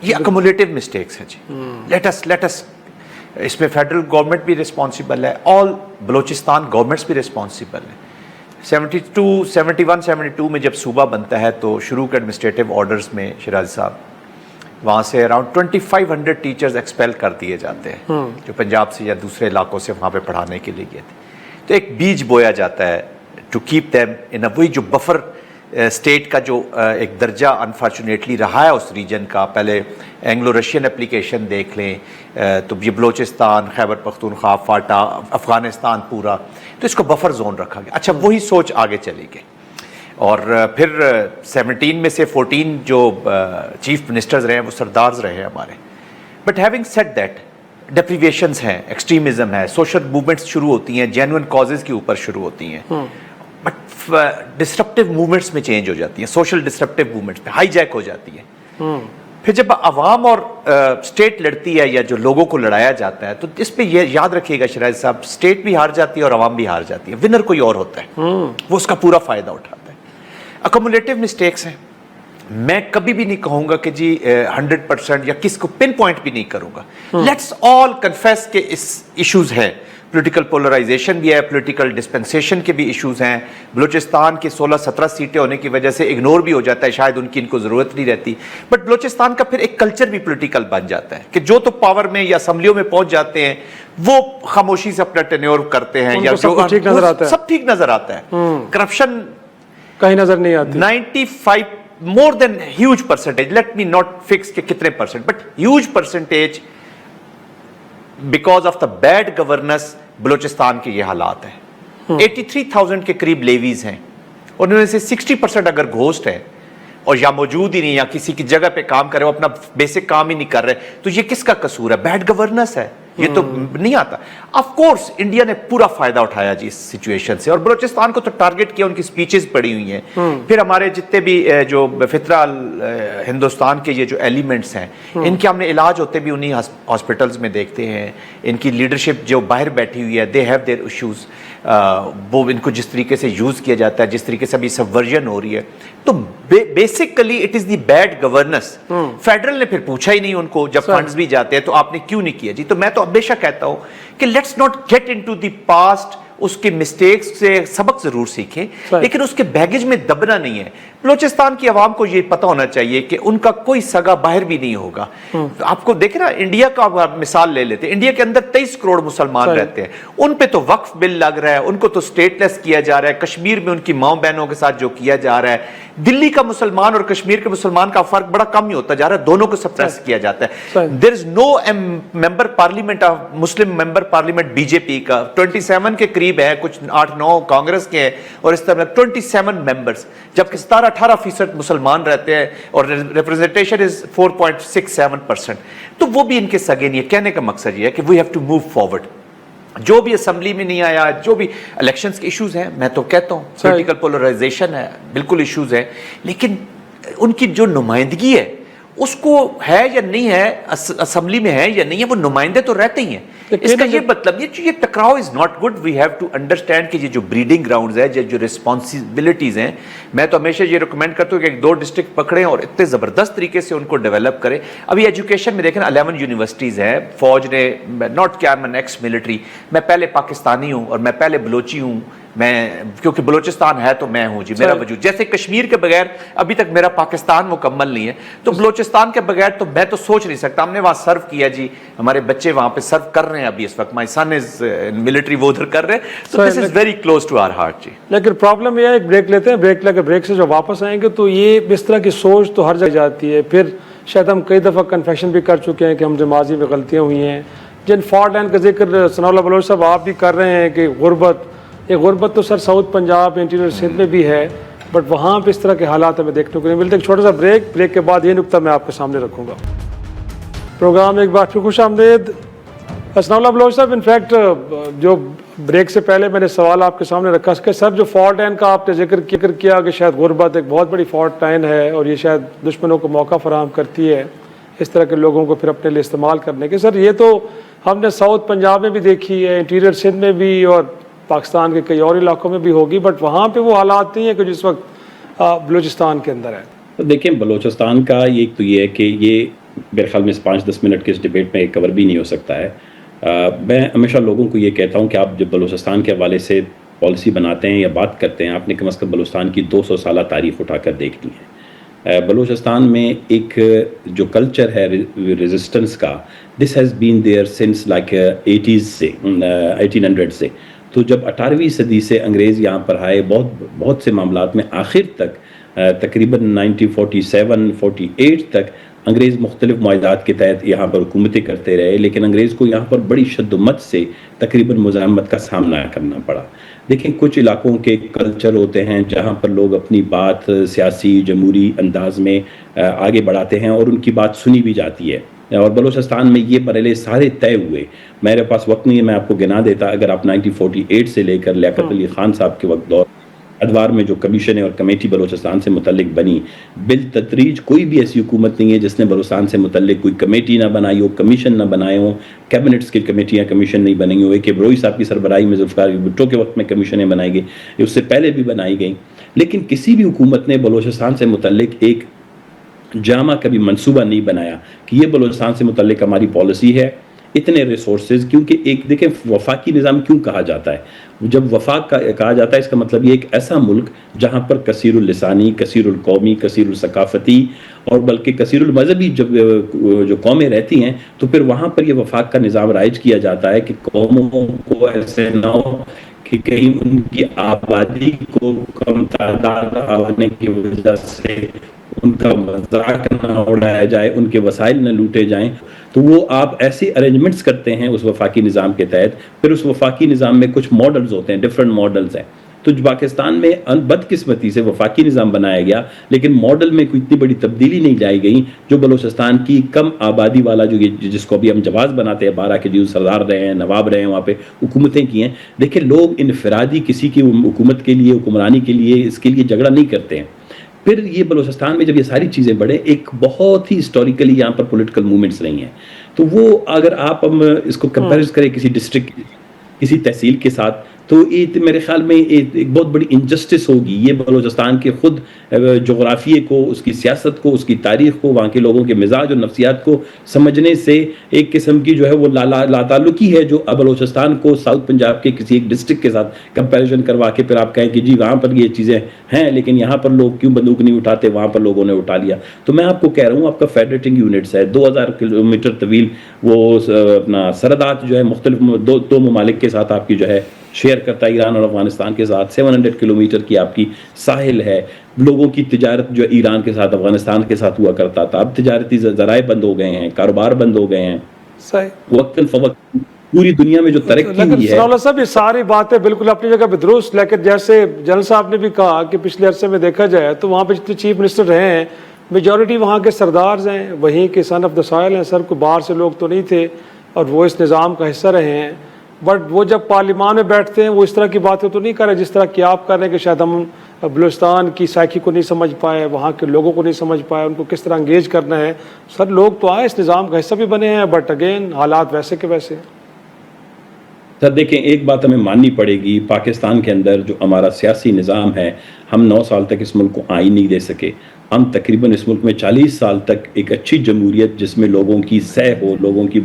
H: یہ اکومولیٹیو مسٹیکس ہیں. جی لیٹ اس اس میں فیڈرل گورنمنٹ بھی رسپانسبل ہے, آل بلوچستان گورنمنٹس بھی رسپانسبل ہیں. 71-72 میں جب صوبہ بنتا ہے تو شروع کے ایڈمنسٹریٹو آرڈرز میں شراز صاحب وہاں سے اراؤنڈ 2500 ٹیچرز ایکسپیل کر دیے جاتے ہیں جو پنجاب سے یا دوسرے علاقوں سے وہاں پہ پڑھانے کے لیے گئے تھے. تو ایک بیج بویا جاتا ہے ٹو کیپ دیم ان وہی جو بفر اسٹیٹ کا جو ایک درجہ انفارچونیٹلی رہا ہے اس ریجن کا. پہلے اینگلو رشین اپلیکیشن دیکھ لیں تو یہ بلوچستان, خیبر پختونخوا, فاٹا, افغانستان پورا, تو اس کو بفر زون رکھا گیا. اچھا وہی سوچ آگے چلی گئی, اور پھر 17 میں سے 14 جو چیف منسٹرز رہے ہیں وہ سردارز رہے ہیں ہمارے. بٹ ہیونگ سیڈ دیٹ ڈپریویشنز ہیں, ایکسٹریمزم ہے, سوشل موومنٹس شروع ہوتی ہیں, جینوئن کازز کے اوپر شروع ہوتی ہیں, بٹ ڈسرپٹیو موومنٹس میں چینج ہو جاتی ہیں, سوشل ڈسرپٹیو موومنٹس میں ہائی جیک ہو جاتی ہیں. پھر جب عوام اور اسٹیٹ لڑتی ہے یا جو لوگوں کو لڑایا جاتا ہے تو اس پہ یہ یاد رکھیے گا شراز صاحب, اسٹیٹ بھی ہار جاتی ہے اور عوام بھی ہار جاتی ہے, ونر کوئی اور ہوتا ہے, وہ اس کا پورا فائدہ اٹھاتا ہے. اکومولیٹو مسٹیکس ہیں. میں کبھی بھی نہیں کہوں گا کہ جی 100% یا کس کو پن پوائنٹ بھی نہیں کروں گا. لیٹس آل کنفیس کہ اس ایشوز ہے, پولیٹیکل پولرائزیشن بھی ہے, پولیٹیکل ڈسپنسیشن کے بھی ایشوز ہیں. بلوچستان کی 16-17 سیٹیں ہونے کی وجہ سے اگنور بھی ہو جاتا ہے, شاید ان کو ضرورت نہیں رہتی, بٹ بلوچستان کا پھر ایک کلچر بھی پولیٹیکل بن جاتا ہے کہ جو تو پاور میں یا اسمبلیوں میں پہنچ جاتے ہیں وہ خاموشی سے اپنا ٹینیور کرتے ہیں, یا جو سب ٹھیک نظر آتا ہے. کرپشن
A: کہیں نظر نہیں آتی.
H: 95 more than huge percentage, let me not fix کہ کتنے percent, but huge percentage because of the bad governance Balochistan کے یہ حالات ہیں. 83,000 کے قریب لیویز ہیں, اور ان میں سے 60% اگر گھوسٹ ہے اور یا موجود ہی نہیں یا کسی کی جگہ پہ کام کرے, وہ اپنا بیسک کام ہی نہیں کر رہے, تو یہ کس کا قصور ہے؟ بیڈ گورننس ہے, یہ تو نہیں آتا. آف کورس انڈیا نے پورا فائدہ اٹھایا جی اس سچویشن سے, اور بلوچستان کو تو ٹارگٹ کیا, ان کی سپیچز پڑی ہوئی ہیں. پھر ہمارے جتنے بھی جو فطرہ ہندوستان کے یہ جو ایلیمنٹس ہیں, ان کے ہم نے علاج ہوتے بھی انہی ہاسپٹلز میں دیکھتے ہیں. ان کی لیڈرشپ جو باہر بیٹھی ہوئی ہے, دے ہیو دیئر ایشوز, وہ ان کو جس طریقے سے یوز کیا جاتا ہے, جس طریقے سے ابھی سبورژن ہو رہی ہے, تو basically it is the bad governance. Federal نے پھر پوچھا ہی نہیں ان کو جب فنڈز بھی جاتے ہیں تو آپ نے کیوں نہیں کیا جی. تو میں تو ہمیشہ کہتا ہوں کہ let's not get into the past, اس کے مسٹیکس سے سبق ضرور سیکھیں, لیکن اس کے بیگیج میں دبنا نہیں ہے. بلوچستان کی عوام کو یہ پتہ ہونا چاہیے کہ ان کا کوئی سگا باہر بھی نہیں ہوگا. آپ کو دیکھیں نا, انڈیا کا مثال لے لیتے ہیں, انڈیا کے اندر 23 کروڑ مسلمان رہتے ہیں, ان پہ تو وقف بل لگ رہا ہے, ان کو تو سٹیٹ لیس کیا جا رہا ہے. کشمیر میں ان کی ماں بہنوں کے ساتھ جو کیا جا رہا ہے, دلی کا مسلمان اور کشمیر کے مسلمان کا فرق بڑا کم ہی ہوتا جا رہا ہے, دونوں کو سپریس کیا جاتا ہے. There is no member parliament of Muslim member parliament B J P کا 27 کے قریب ہے, کچھ 8-9 کانگریس کے ہیں, اور اس طرح 27 ممبرز, جبکہ 17-18% مسلمان رہتے ہیں, اور ریپرزنٹیشن از 4.67%. تو وہ بھی ان کے سگے نہیں ہے. کہنے کا مقصد یہ ہے کہ we have to move forward. جو بھی اسمبلی میں نہیں آیا, جو بھی الیکشنز کے ایشوز ہیں, میں تو کہتا ہوں پولیٹیکل پولرائزیشن ہے, بالکل ایشوز ہیں, لیکن ان کی جو نمائندگی ہے اس کو ہے یا نہیں ہے, اسمبلی میں ہے یا نہیں ہے, وہ نمائندے تو رہتے ہی ہیں. اس کا یہ مطلب یہ ٹکراؤ is not good. We have to understand کہ یہ جو بریڈنگ گراؤنڈز ہے, جو ریسپانسبلٹیز ہیں, میں تو ہمیشہ یہ ریکمینڈ کرتا ہوں کہ 1-2 ڈسٹرکٹ پکڑیں اور اتنے زبردست طریقے سے ان کو ڈیولپ کریں. ابھی ایجوکیشن میں دیکھیں 11 یونیورسٹیز ہیں. فوج نے, ناٹ کہ I am an ex military, میں پہلے پاکستانی ہوں اور میں پہلے بلوچی ہوں, میں کیونکہ بلوچستان ہے تو میں ہوں جی, میرا وجود. جیسے کشمیر کے بغیر ابھی تک میرا پاکستان مکمل نہیں ہے, تو بلوچستان کے بغیر تو میں تو سوچ نہیں سکتا. ہم نے وہاں سرو کیا جی, ہمارے بچے وہاں پہ سرو کر رہے ہیں ابھی اس وقت. مائی سن از ملٹری, وہ ادھر کر رہے ہیں, تو this is very close to our heart ji.
A: لیکن پرابلم یہ ہے, ایک بریک لیتے ہیں, بریک لے کے بریک سے جو واپس آئیں گے تو یہ اس طرح کی سوچ تو ہر جگہ جاتی ہے. پھر شاید ہم کئی دفعہ کنفیشن بھی کر چکے ہیں کہ ہم جو ماضی میں غلطیاں ہوئی ہیں, جن فالٹ لائن کا ذکر ثناء اللہ بلوچ صاحب آپ بھی کر رہے ہیں کہ غربت, یہ غربت تو سر ساؤتھ پنجاب, انٹیریئر سندھ میں بھی ہے, بٹ وہاں پہ اس طرح کے حالات ہمیں دیکھنے کو نہیں ملتے. ایک چھوٹا سا بریک کے بعد یہ نقطہ میں آپ کے سامنے رکھوں گا. پروگرام ایک بار پھر خوش آمدید. ثناء اللہ بلوچ صاحب, انفیکٹ جو بریک سے پہلے میں نے سوال آپ کے سامنے رکھا کہ سر جو فالٹ لائن کا آپ نے ذکر کیا کہ شاید غربت ایک بہت بڑی فالٹ لائن ہے, اور یہ شاید دشمنوں کو موقع فراہم کرتی ہے اس طرح کے لوگوں کو پھر اپنے لیے استعمال کرنے کے. سر یہ تو ہم نے ساؤتھ پنجاب میں بھی دیکھی ہے, انٹیریئر سندھ میں بھی, اور پاکستان کے کئی اور علاقوں میں بھی ہوگی, بٹ وہاں پہ وہ حالات نہیں ہیں کہ جس وقت بلوچستان کے اندر ہے.
G: تو دیکھیں بلوچستان کا ایک تو یہ ہے کہ یہ میرے خیال میں 5-10 منٹ کے اس ڈیبیٹ میں کور بھی نہیں ہو سکتا ہے. میں ہمیشہ لوگوں کو یہ کہتا ہوں کہ آپ جب بلوچستان کے حوالے سے پالیسی بناتے ہیں یا بات کرتے ہیں, آپ نے کم از کم بلوچستان کی 200 سالہ تاریخ اٹھا کر دیکھنی ہے. بلوچستان میں ایک جو کلچر ہے ریزسٹنس کا, this has been there since like 80s سے 1800 سے. تو جب 18ویں صدی سے انگریز یہاں پر آئے, بہت سے معاملات میں آخر تک تقریباً 1947-48 تک انگریز مختلف معاہدات کے تحت یہاں پر حکومتیں کرتے رہے, لیکن انگریز کو یہاں پر بڑی شد و مت سے تقریباً مزاحمت کا سامنا کرنا پڑا. دیکھیں کچھ علاقوں کے کلچر ہوتے ہیں جہاں پر لوگ اپنی بات سیاسی جمہوری انداز میں آگے بڑھاتے ہیں اور ان کی بات سنی بھی جاتی ہے, اور بلوچستان میں یہ مرحلے سارے طے ہوئے. میرے پاس وقت نہیں ہے, میں آپ کو گنا دیتا. اگر آپ 1948 سے لے کر لیاقت علی خان صاحب کے وقت دور ادوار میں جو کمیشنیں اور کمیٹی بلوچستان سے متعلق بنی, بالتدریج کوئی بھی ایسی حکومت نہیں ہے جس نے بلوچستان سے متعلق کوئی کمیٹی نہ بنائی ہو, کمیشن نہ بنائے ہوں, کیبنٹس کی کمیٹیاں کمیشن نہیں بنی ہوئی. کہ بروئی صاحب کی سربراہی میں ذوالفقار بھٹو کے وقت میں کمیشنیں بنائی گئی, اس سے پہلے بھی بنائی گئیں. لیکن کسی بھی حکومت نے بلوچستان سے متعلق ایک جامع کبھی منصوبہ نہیں بنایا کہ یہ بلوچستان سے متعلق ہماری پالیسی ہے، اتنے ریسورسز. کیونکہ ایک دیکھیں وفاقی نظام کیوں کہا جاتا ہے؟ جب وفاق کہا جاتا ہے اس کا مطلب یہ ایک ایسا ملک جہاں پر کثیر اللسانی، کثیر القومی، کثیر الثقافتی اور بلکہ کثیر المذہبی جب جو قومیں رہتی ہیں تو پھر وہاں پر یہ وفاق کا نظام رائج کیا جاتا ہے کہ قوموں کو ایسے نہ ہو کہ کہیں ان کی آبادی کو کم تعداد آنے کی وجہ سے ان کا مذاق نہ اڑایا جائے، ان کے وسائل نہ لوٹے جائیں. تو وہ آپ ایسے ارینجمنٹس کرتے ہیں اس وفاقی نظام کے تحت. پھر اس وفاقی نظام میں کچھ ماڈلز ہوتے ہیں، ڈفرنٹ ماڈلز ہیں. تو پاکستان میں بدقسمتی سے وفاقی نظام بنایا گیا لیکن ماڈل میں کوئی اتنی بڑی تبدیلی نہیں لائی گئی جو بلوچستان کی کم آبادی والا جو جس کو ابھی ہم جواز بناتے ہیں 12 کے جو سردار رہے ہیں، نواب رہے ہیں، وہاں پہ حکومتیں کی ہیں. دیکھیں لوگ انفرادی کسی کی حکومت کے لیے، حکمرانی کے لیے، اس کے لیے جھگڑا نہیں کرتے ہیں. پھر یہ بلوچستان میں جب یہ ساری چیزیں بڑھیں، ایک بہت ہی ہسٹوریکلی یہاں پر پولیٹیکل موومنٹس رہی ہیں. تو وہ اگر آپ ہم اس کو کمپیئر کریں کسی ڈسٹرکٹ، کسی تحصیل کے ساتھ، تو یہ میرے خیال میں ایک بہت بڑی انجسٹس ہوگی. یہ بلوچستان کے خود جغرافیے کو، اس کی سیاست کو، اس کی تاریخ کو، وہاں کے لوگوں کے مزاج اور نفسیات کو سمجھنے سے ایک قسم کی جو ہے وہ لا تعلقی ہے جو بلوچستان کو ساؤتھ پنجاب کے کسی ایک ڈسٹرکٹ کے ساتھ کمپیریزن کروا کے پھر آپ کہیں کہ جی وہاں پر یہ چیزیں ہیں لیکن یہاں پر لوگ کیوں بندوق نہیں اٹھاتے، وہاں پر لوگوں نے اٹھا لیا. تو میں آپ کو کہہ رہا ہوں آپ کا فیڈریٹنگ یونٹس ہے 2000 کلومیٹر طویل، وہ اپنا سرحدات جو ہے مختلف دو ممالک کے ساتھ آپ کی جو ہے شیئر کرتا ہے، ایران اور افغانستان کے ساتھ. 700 کلومیٹر کی آپ کی ساحل ہے. لوگوں کی تجارت جو ایران کے ساتھ، افغانستان کے ساتھ ہوا کرتا تھا، اب تجارتی ذرائع بند ہو گئے ہیں، کاروبار بند ہو گئے ہیں.
A: صحیح.
G: وقتاً فوقت پوری دنیا میں جو ترقی ہوئی ہے.
A: لیکن صاحب یہ ساری باتیں بالکل اپنی جگہ پہ درست، لیکن جیسے جنرل صاحب نے بھی کہا کہ پچھلے عرصے میں دیکھا جائے تو وہاں پہ جتنے چیف منسٹر رہے ہیں میجورٹی وہاں کے سردارز ہیں، وہیں کے سن آف دا سوائل ہیں. سر کو باہر سے لوگ تو نہیں تھے اور وہ اس نظام کا حصہ رہے ہیں. بٹ وہ جب پارلیمان میں بیٹھتے ہیں وہ اس طرح کی باتیں تو نہیں کر رہے جس طرح کہ آپ کر رہے ہیں کہ شاید ہم بلوچستان کی سائیکی کو نہیں سمجھ پائے، وہاں کے لوگوں کو نہیں سمجھ پائے، ان کو کس طرح انگیج کرنا ہے. سر لوگ تو آئے اس نظام کا حصہ بھی بنے ہیں بٹ اگین حالات ویسے کے ویسے.
G: سر دیکھیں ایک بات ہمیں ماننی پڑے گی، پاکستان کے اندر جو ہمارا سیاسی نظام ہے، ہم 9 سال تک اس ملک کو آئین نہیں دے سکے. ہم تقریباً اس ملک میں 40 سال تک ایک اچھی جمہوریت جس میں لوگوں کی سہ ہو، لوگوں کی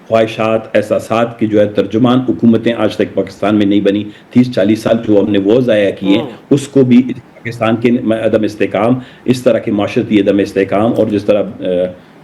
G: خواہشات، احساسات کی جو ہے ترجمان حکومتیں آج تک پاکستان میں نہیں بنی. 30-40 سال جو ہم نے وہ ضائع کیے اس کو بھی پاکستان کے عدم استحکام، اس طرح کی معاشرتی عدم استحکام، اور جس طرح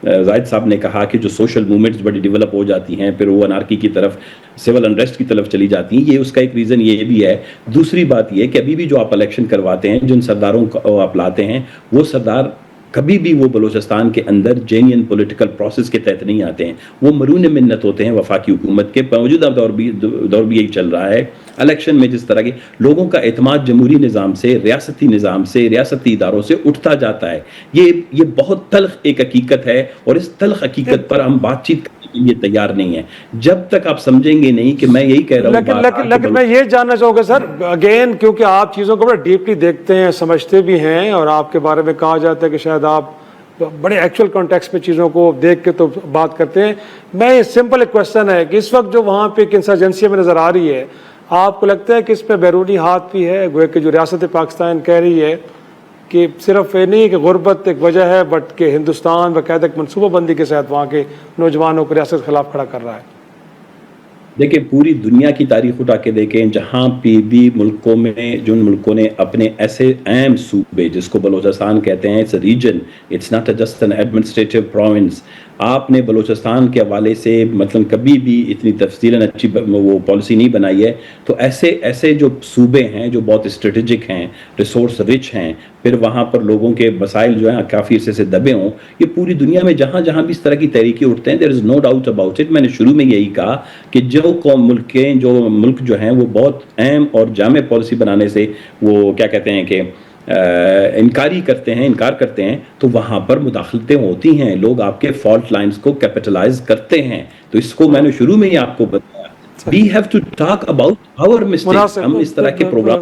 G: زاہد صاحب نے کہا کہ جو سوشل موومنٹس بڑی ڈیولپ ہو جاتی ہیں پھر وہ انارکی کی طرف، سول انریسٹ کی طرف چلی جاتی ہیں، یہ اس کا ایک ریزن یہ بھی ہے. دوسری بات یہ کہ ابھی بھی جو آپ الیکشن کرواتے ہیں، جن سرداروں کو آپ لاتے ہیں، وہ سردار کبھی بھی وہ بلوچستان کے اندر جینین پولیٹیکل پروسیس کے تحت نہیں آتے ہیں. وہ مرون منت ہوتے ہیں وفاقی حکومت کے. موجودہ دور بھی یہی چل رہا ہے. الیکشن میں جس طرح کے لوگوں کا اعتماد جمہوری نظام سے، ریاستی نظام سے، ریاستی اداروں سے اٹھتا جاتا ہے. یہ بہت تلخ ایک حقیقت ہے اور اس تلخ حقیقت پر ہم بات چیت کرنے کے لیے تیار نہیں ہیں جب تک آپ سمجھیں گے نہیں کہ میں یہی کہہ رہا ہوں.
A: لیکن میں یہ جاننا چاہوں گا سر اگین، کیونکہ آپ چیزوں کو بڑا ڈیپلی دیکھتے ہیں، سمجھتے بھی ہیں، اور آپ کے بارے میں کہا جاتا ہے کہ شاید آپ بڑے ایکچوئل کانٹیکسٹ میں چیزوں کو دیکھ کے تو بات کرتے ہیں. میں سمپل ایک کوشچن ہے کہ اس وقت جو وہاں پہ ایک انسرجنسی میں نظر آ رہی ہے، آپ کو لگتا ہے کہ اس پہ بیرونی ہاتھ بھی ہے؟ گویا کہ جو ریاست پاکستان کہہ رہی ہے کہ صرف یہ نہیں کہ غربت ایک وجہ ہے بٹ کہ ہندوستان باقاعدہ ایک منصوبہ بندی کے ساتھ وہاں کے نوجوانوں کو ریاست کے خلاف کھڑا کر رہا ہے.
G: دیکھیں پوری دنیا کی تاریخ اٹھا کے دیکھیں، جہاں پہ بھی ملکوں میں، جن ملکوں نے اپنے ایسے اہم صوبے جس کو بلوچستان کہتے ہیں، it's a region, it's not just an administrative province. آپ نے بلوچستان کے حوالے سے مثلا کبھی بھی اتنی تفصیلاً اچھی وہ پالیسی نہیں بنائی ہے. تو ایسے جو صوبے ہیں جو بہت اسٹریٹجک ہیں، ریسورس رچ ہیں، پھر وہاں پر لوگوں کے مسائل جو ہیں کافی عرصے سے دبے ہوں، یہ پوری دنیا میں جہاں جہاں بھی اس طرح کی تحریکیں اٹھتے ہیں، دیر is no doubt about it. میں نے شروع میں یہی کہا کہ جو ملک جو ہیں وہ بہت اہم اور جامع پالیسی بنانے سے وہ کیا کہتے ہیں کہ انکار کرتے ہیں، تو وہاں پر مداخلتیں ہوتی ہیں، لوگ آپ کے فالٹ لائنز کو کیپٹلائز کرتے ہیں. تو اس کو میں نے شروع میں ہی آپ کو بتایا. We have to talk about our mistakes. ہم اس طرح کے پروگرام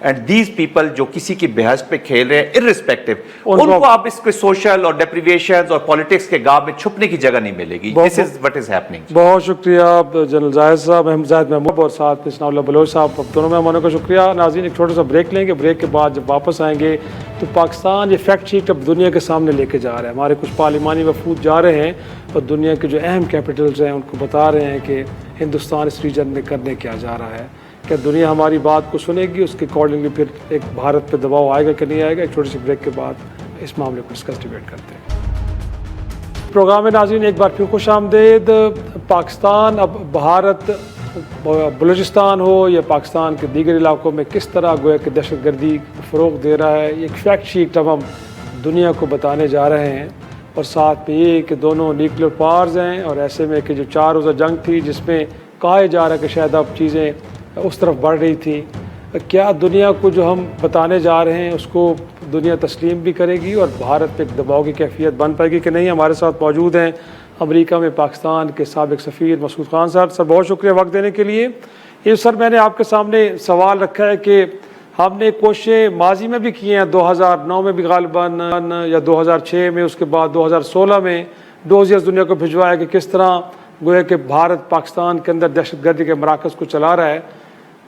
H: اینڈ دیز پیپل جو کسی کی بحث پہ کھیل رہے ہیں ارسپیکٹو, ان کو اب اس کے سوشل اور ڈیپریویشنز اور پالیٹکس کے گاب میں چھپنے کی جگہ نہیں ملے گی. دس از وٹ از ہیپننگ.
A: بہت شکریہ جنرل زاہد صاحب, زاہد محمود, اور ساتھ میں ثناء اللہ بلوچ صاحب, دونوں مہمانوں کا شکریہ. ناظرین ایک چھوٹا سا بریک لیں گے, بریک کے بعد جب واپس آئیں گے تو پاکستان یہ فیکٹ شیٹ اب دنیا کے سامنے لے کے جا رہا ہے. ہمارے کچھ پارلیمانی وفود جا رہے ہیں اور دنیا کے جو اہم کیپٹلز ہیں ان کو بتا رہے ہیں کہ ہندوستان اس ریجن میں کرنے کیا جا رہا ہے. کیا دنیا ہماری بات کو سنے گی, اس کے اکارڈنگلی پھر ایک بھارت پہ دباؤ آئے گا کہ نہیں آئے گا. ایک چھوٹی سی بریک کے بعد اس معاملے کو ڈسکس ڈیبیٹ کرتے ہیں. پروگرام میں ناظرین ایک بار پھر خوش آمدید. پاکستان اب بھارت, بلوچستان ہو یا پاکستان کے دیگر علاقوں میں کس طرح گویا کہ دہشت گردی کو فروغ دے رہا ہے, یہ ایک فیکٹ شیٹ اب ہم دنیا کو بتانے جا رہے ہیں. اور ساتھ میں یہ کہ دونوں نیوکلیر پاورز ہیں, اور ایسے میں کہ جو 4 روزہ جنگ تھی جس میں کہا جا رہا ہے کہ شاید اب چیزیں اس طرف بڑھ رہی تھی, کیا دنیا کو جو ہم بتانے جا رہے ہیں اس کو دنیا تسلیم بھی کرے گی اور بھارت پہ ایک دباؤ کی کیفیت بن پائے گی کہ نہیں. ہمارے ساتھ موجود ہیں امریکہ میں پاکستان کے سابق سفیر مسعود خان صاحب. سر بہت شکریہ وقت دینے کے لیے. یہ سر میں نے آپ کے سامنے سوال رکھا ہے کہ ہم نے کوششیں ماضی میں بھی کی ہیں, 2009 میں بھی غالباً یا 2006 میں, اس کے بعد 2016 میں ڈوزیز دنیا کو بھجوایا کہ کس طرح گویا کہ بھارت پاکستان کے اندر دہشت گردی کے مراکز کو چلا رہا ہے.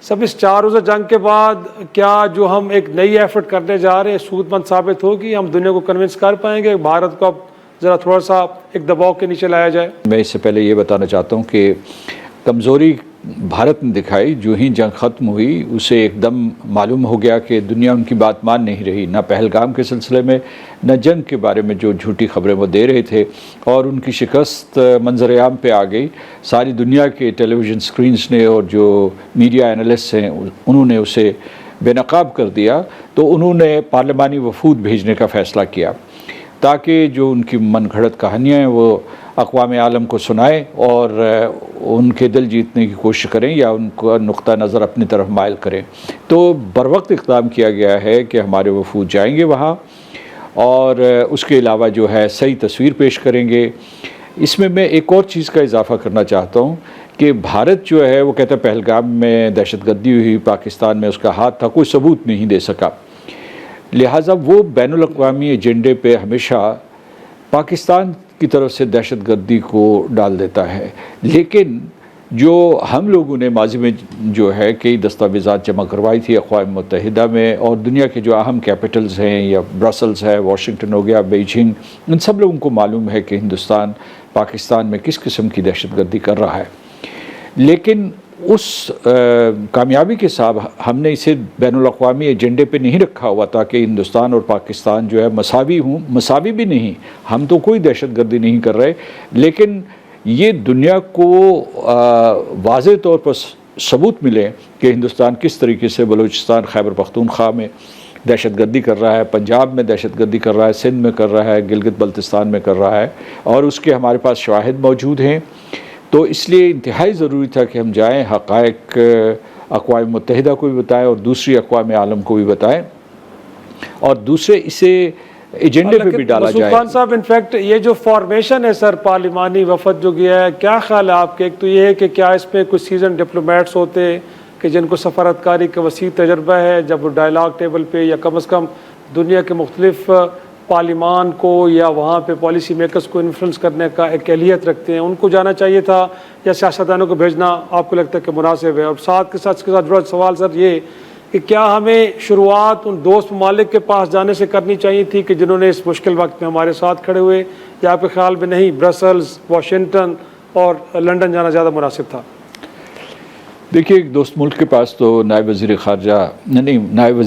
A: سب اس 4 روزہ جنگ کے بعد کیا جو ہم ایک نئی ایفرٹ کرنے جا رہے ہیں سود مند ثابت ہوگی, ہم دنیا کو کنونس کر پائیں گے بھارت کو اب ذرا تھوڑا سا ایک دباؤ کے نیچے لایا جائے؟
I: میں اس سے پہلے یہ بتانا چاہتا ہوں کہ کمزوری بھارت نے دکھائی. جو ہی جنگ ختم ہوئی اسے ایک دم معلوم ہو گیا کہ دنیا ان کی بات مان نہیں رہی, نہ پہلگام کے سلسلے میں نہ جنگ کے بارے میں جو جھوٹی خبریں وہ دے رہے تھے, اور ان کی شکست منظر عام پہ آ گئی. ساری دنیا کے ٹیلی ویژن سکرینز نے اور جو میڈیا اینالسٹ ہیں انہوں نے اسے بے نقاب کر دیا. تو انہوں نے پارلیمانی وفود بھیجنے کا فیصلہ کیا تاکہ جو ان کی من گھڑت کہانیاں ہیں وہ اقوام عالم کو سنائیں اور ان کے دل جیتنے کی کوشش کریں یا ان کا نقطہ نظر اپنی طرف مائل کریں. تو بروقت اقدام کیا گیا ہے کہ ہمارے وفود جائیں گے وہاں, اور اس کے علاوہ جو ہے صحیح تصویر پیش کریں گے. اس میں ایک اور چیز کا اضافہ کرنا چاہتا ہوں کہ بھارت جو ہے وہ کہتا ہے پہلگام میں دہشت گردی ہوئی, پاکستان میں اس کا ہاتھ تھا, کوئی ثبوت نہیں دے سکا. لہٰذا وہ بین الاقوامی ایجنڈے پہ ہمیشہ پاکستان کی طرف سے دہشت گردی کو ڈال دیتا ہے. لیکن جو ہم لوگوں نے ماضی میں جو ہے کئی دستاویزات جمع کروائی تھی اقوام متحدہ میں, اور دنیا کے جو اہم کیپٹلز ہیں یا برسلز ہے, واشنگٹن ہو گیا, بیجنگ, ان سب لوگوں کو معلوم ہے کہ ہندوستان پاکستان میں کس قسم کی دہشت گردی کر رہا ہے. لیکن اس کامیابی کے ساتھ ہم نے اسے بین الاقوامی ایجنڈے پہ نہیں رکھا ہوا تاکہ ہندوستان اور پاکستان جو ہے مساوی ہوں. مساوی بھی نہیں, ہم تو کوئی دہشت گردی نہیں کر رہے, لیکن یہ دنیا کو واضح طور پر ثبوت ملے کہ ہندوستان کس طریقے سے بلوچستان, خیبر پختونخوا میں دہشت گردی کر رہا ہے, پنجاب میں دہشت گردی کر رہا ہے, سندھ میں کر رہا ہے, گلگت بلتستان میں کر رہا ہے, اور اس کے ہمارے پاس شواہد موجود ہیں. تو اس لیے انتہائی ضروری تھا کہ ہم جائیں, حقائق اقوام متحدہ کو بھی بتائیں اور دوسری اقوام عالم کو بھی بتائیں, اور دوسرے اسے ایجنڈے پہ بھی ڈالا جائے.
A: خان صاحب, انفیکٹ یہ جو فارمیشن ہے سر پارلیمانی وفد جو گیا ہے, کیا خیال ہے آپ کے؟ ایک تو یہ ہے کہ کیا اس میں کچھ سیزن ڈپلومیٹس ہوتے کہ جن کو سفارتکاری کا وسیع تجربہ ہے, جب وہ ڈائلاگ ٹیبل پہ یا کم از کم دنیا کے مختلف پارلیمان کو یا وہاں پہ پالیسی میکرز کو انفلوئنس کرنے کا ایک اہلیت رکھتے ہیں, ان کو جانا چاہیے تھا یا سیاستدانوں کو بھیجنا آپ کو لگتا ہے کہ مناسب ہے؟ اور ساتھ کے ساتھ جڑا سوال سر یہ کہ کیا ہمیں شروعات ان دوست ممالک کے پاس جانے سے کرنی چاہیے تھی کہ جنہوں نے اس مشکل وقت میں ہمارے ساتھ کھڑے ہوئے, یا آپ کے خیال میں نہیں برسلز, واشنگٹن اور لنڈن جانا زیادہ مناسب تھا؟
I: دیکھیے, ایک دوست ملک کے پاس تو نائب وزیر خارجہ نائب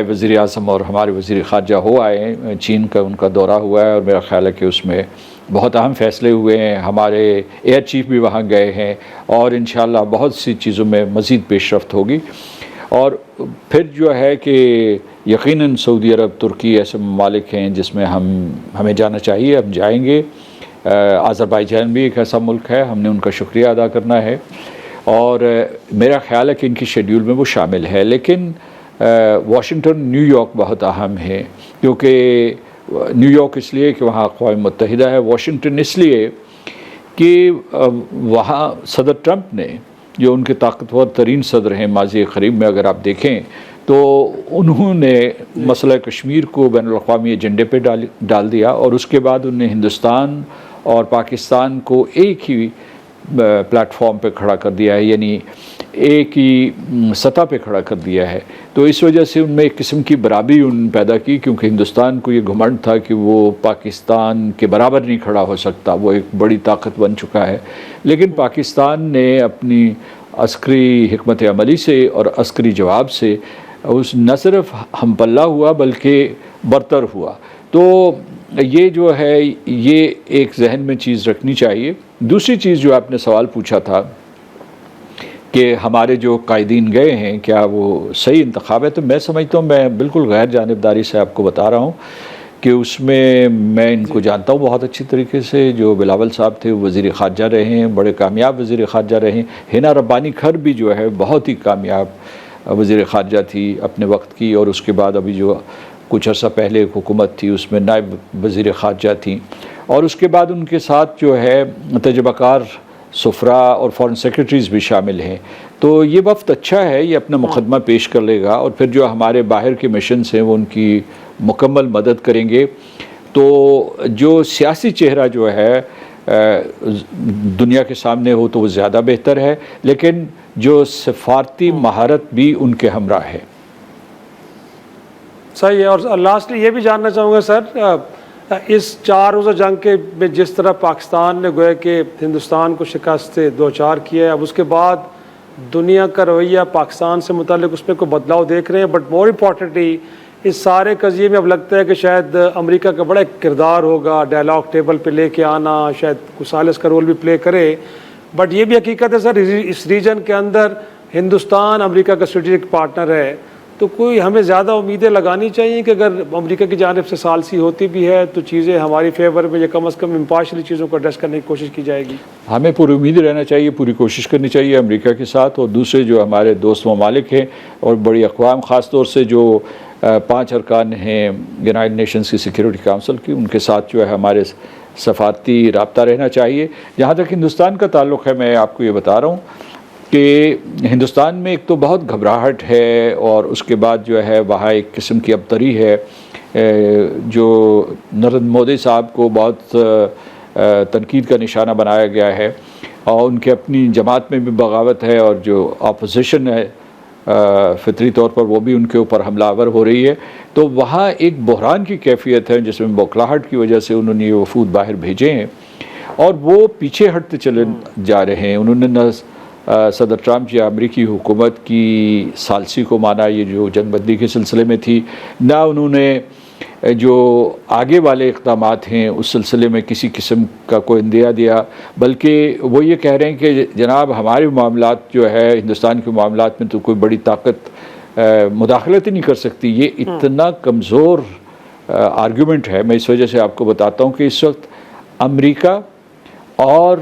I: وزیر اعظم اور ہمارے وزیر خارجہ ہو آئے ہیں. چین کا ان کا دورہ ہوا ہے اور میرا خیال ہے کہ اس میں بہت اہم فیصلے ہوئے ہیں. ہمارے ایئر چیف بھی وہاں گئے ہیں, اور انشاءاللہ بہت سی چیزوں میں مزید پیش رفت ہوگی. اور پھر جو ہے کہ یقیناً سعودی عرب, ترکی ایسے ممالک ہیں جس میں ہمیں جانا چاہیے, ہم جائیں گے. آذربائیجان بھی ایک ایسا ملک ہے, ہم نے ان کا شکریہ ادا کرنا ہے, اور میرا خیال ہے کہ ان کی شیڈیول میں وہ شامل ہے. لیکن واشنگٹن, نیو یارک بہت اہم ہے, کیونکہ نیو یارک اس لیے کہ وہاں اقوام متحدہ ہے, واشنگٹن اس لیے کہ وہاں صدر ٹرمپ نے جو ان کے طاقتور ترین صدر ہیں ماضی قریب میں اگر آپ دیکھیں تو انہوں نے مسئلہ کشمیر کو بین الاقوامی ایجنڈے پہ ڈال دیا، اور اس کے بعد انہوں نے ہندوستان اور پاکستان کو ایک ہی پلیٹ فارم پہ کھڑا کر دیا ہے، یعنی ایک ہی سطح پہ کھڑا کر دیا ہے۔ تو اس وجہ سے ان میں ایک قسم کی برابری ان پیدا کی، کیونکہ ہندوستان کو یہ گھمنڈ تھا کہ وہ پاکستان کے برابر نہیں کھڑا ہو سکتا، وہ ایک بڑی طاقت بن چکا ہے۔ لیکن پاکستان نے اپنی عسکری حکمت عملی سے اور عسکری جواب سے اس نہ صرف ہم پلہ ہوا بلکہ برتر ہوا۔ تو یہ جو ہے یہ ایک ذہن میں چیز رکھنی چاہیے۔ دوسری چیز جو آپ نے سوال پوچھا تھا کہ ہمارے جو قائدین گئے ہیں کیا وہ صحیح انتخاب ہے، تو میں سمجھتا ہوں، میں بالکل غیر جانبداری سے آپ کو بتا رہا ہوں کہ اس میں ان کو جانتا ہوں بہت اچھی طریقے سے۔ جو بلاول صاحب تھے وہ وزیر خارجہ رہے ہیں، بڑے کامیاب وزیر خارجہ رہے ہیں۔ ہینا ربانی کھر بھی جو ہے بہت ہی کامیاب وزیر خارجہ تھی اپنے وقت کی، اور اس کے بعد ابھی جو کچھ عرصہ پہلے ایک حکومت تھی اس میں نائب وزیر خارجہ تھیں، اور اس کے بعد ان کے ساتھ جو ہے تجربہ کار سفرا اور فارن سیکرٹریز بھی شامل ہیں۔ تو یہ وفد اچھا ہے، یہ اپنا مقدمہ پیش کر لے گا، اور پھر جو ہمارے باہر کے مشنز ہیں وہ ان کی مکمل مدد کریں گے۔ تو جو سیاسی چہرہ جو ہے دنیا کے سامنے ہو تو وہ زیادہ بہتر ہے، لیکن جو سفارتی مہارت بھی ان کے ہمراہ ہے۔
A: صحیح ہے۔ اور لاسٹلی یہ بھی جاننا چاہوں گا سر، اس 4 روزہ جنگ کے میں جس طرح پاکستان نے گویا کہ ہندوستان کو شکست دوچار کیا ہے، اب اس کے بعد دنیا کا رویہ پاکستان سے متعلق اس میں کوئی بدلاؤ دیکھ رہے ہیں، بٹ مور امپورٹنٹلی اس سارے قضیے میں اب لگتا ہے کہ شاید امریکہ کا بڑا ایک کردار ہوگا، ڈائلاگ ٹیبل پہ لے کے آنا، شاید کسالس کا رول بھی پلے کرے۔ بٹ یہ بھی حقیقت ہے سر، اس ریجن کے اندر ہندوستان امریکہ کا اسٹریٹجک پارٹنر ہے، تو کوئی ہمیں زیادہ امیدیں لگانی چاہیے کہ اگر امریکہ کی جانب سے ثالثی ہوتی بھی ہے تو چیزیں ہماری فیور میں یا کم از کم امپارشلی چیزوں کو ایڈریس کرنے کی کوشش کی جائے گی؟
I: ہمیں پوری امید رہنا چاہیے، پوری کوشش کرنی چاہیے امریکہ کے ساتھ، اور دوسرے جو ہمارے دوست ممالک ہیں اور بڑی اقوام، خاص طور سے جو 5 ارکان ہیں یونائٹڈ نیشنز کی سیکیورٹی کونسل کی، ان کے ساتھ جو ہے ہمارے سفارتی رابطہ رہنا چاہیے۔ جہاں تک ہندوستان کا تعلق ہے، میں آپ کو یہ بتا رہا ہوں کہ ہندوستان میں ایک تو بہت گھبراہٹ ہے، اور اس کے بعد جو ہے وہاں ایک قسم کی ابتری ہے، جو نریندر مودی صاحب کو بہت تنقید کا نشانہ بنایا گیا ہے، اور ان کے اپنی جماعت میں بھی بغاوت ہے، اور جو اپوزیشن ہے فطری طور پر وہ بھی ان کے اوپر حملہ آور ہو رہی ہے۔ تو وہاں ایک بحران کی کیفیت ہے جس میں بوکھلاہٹ کی وجہ سے انہوں نے یہ وفود باہر بھیجے ہیں، اور وہ پیچھے ہٹتے چلے جا رہے ہیں۔ انہوں نے نہ صدر ٹرمپ یا امریکی حکومت کی ثالثی کو مانا، یہ جو جنگ بندی کے سلسلے میں تھی، نہ انہوں نے جو آگے والے اقدامات ہیں اس سلسلے میں کسی قسم کا کوئی اندیہ دیا، بلکہ وہ یہ کہہ رہے ہیں کہ جناب ہمارے معاملات جو ہے ہندوستان کے معاملات میں تو کوئی بڑی طاقت مداخلت ہی نہیں کر سکتی۔ یہ اتنا کمزور آرگیومنٹ ہے۔ میں اس وجہ سے آپ کو بتاتا ہوں کہ اس وقت امریکہ اور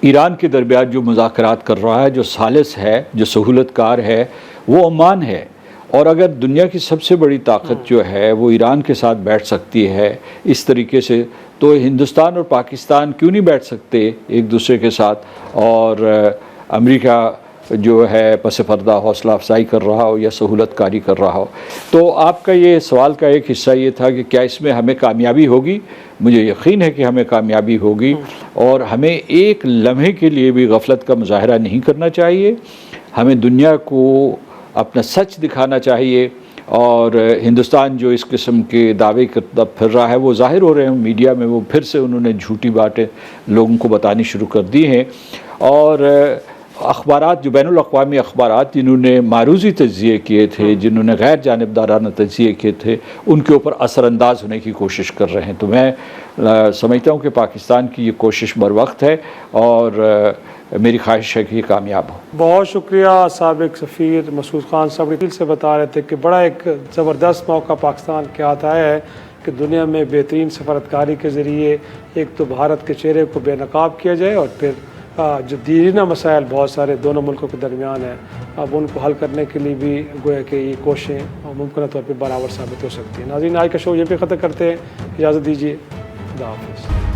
I: ایران کے درمیان جو مذاکرات کر رہا ہے، جو ثالث ہے، جو سہولت کار ہے، وہ عمان ہے۔ اور اگر دنیا کی سب سے بڑی طاقت جو ہے وہ ایران کے ساتھ بیٹھ سکتی ہے اس طریقے سے، تو ہندوستان اور پاکستان کیوں نہیں بیٹھ سکتے ایک دوسرے کے ساتھ؟ اور امریکہ جو ہے پس پردہ حوصلہ افزائی کر رہا ہو یا سہولت کاری کر رہا ہو۔ تو آپ کا یہ سوال کا ایک حصہ یہ تھا کہ کیا اس میں ہمیں کامیابی ہوگی؟ مجھے یقین ہے کہ ہمیں کامیابی ہوگی، اور ہمیں ایک لمحے کے لیے بھی غفلت کا مظاہرہ نہیں کرنا چاہیے۔ ہمیں دنیا کو اپنا سچ دکھانا چاہیے، اور ہندوستان جو اس قسم کے دعوے کرتا پھر رہا ہے وہ ظاہر ہو رہے ہیں میڈیا میں، وہ پھر سے انہوں نے جھوٹی باتیں لوگوں کو بتانی شروع کر دی ہیں، اور اخبارات جو بین الاقوامی اخبارات جنہوں نے معروضی تجزیے کیے تھے، جنہوں نے غیر جانبدارانہ تجزیے کیے تھے، ان کے اوپر اثر انداز ہونے کی کوشش کر رہے ہیں۔ تو میں سمجھتا ہوں کہ پاکستان کی یہ کوشش بر وقت ہے، اور میری خواہش ہے کہ یہ کامیاب ہو۔
A: بہت شکریہ سابق سفیر مسعود خان صاحب، دل سے بتا رہے تھے کہ بڑا ایک زبردست موقع پاکستان کے ہاتھ آیا ہے کہ دنیا میں بہترین سفارتکاری کے ذریعے ایک تو بھارت کے چہرے کو بے نقاب کیا جائے، اور پھر جو دیرینہ مسائل بہت سارے دونوں ملکوں کے درمیان ہیں، اب ان کو حل کرنے کے لیے بھی گویا کہ یہ کوششیں ممکنہ طور پہ برابر ثابت ہو سکتی ہیں۔ ناظرین، آج کا شو یہ پہ ختم کرتے ہیں، اجازت دیجیے، خدا حافظ۔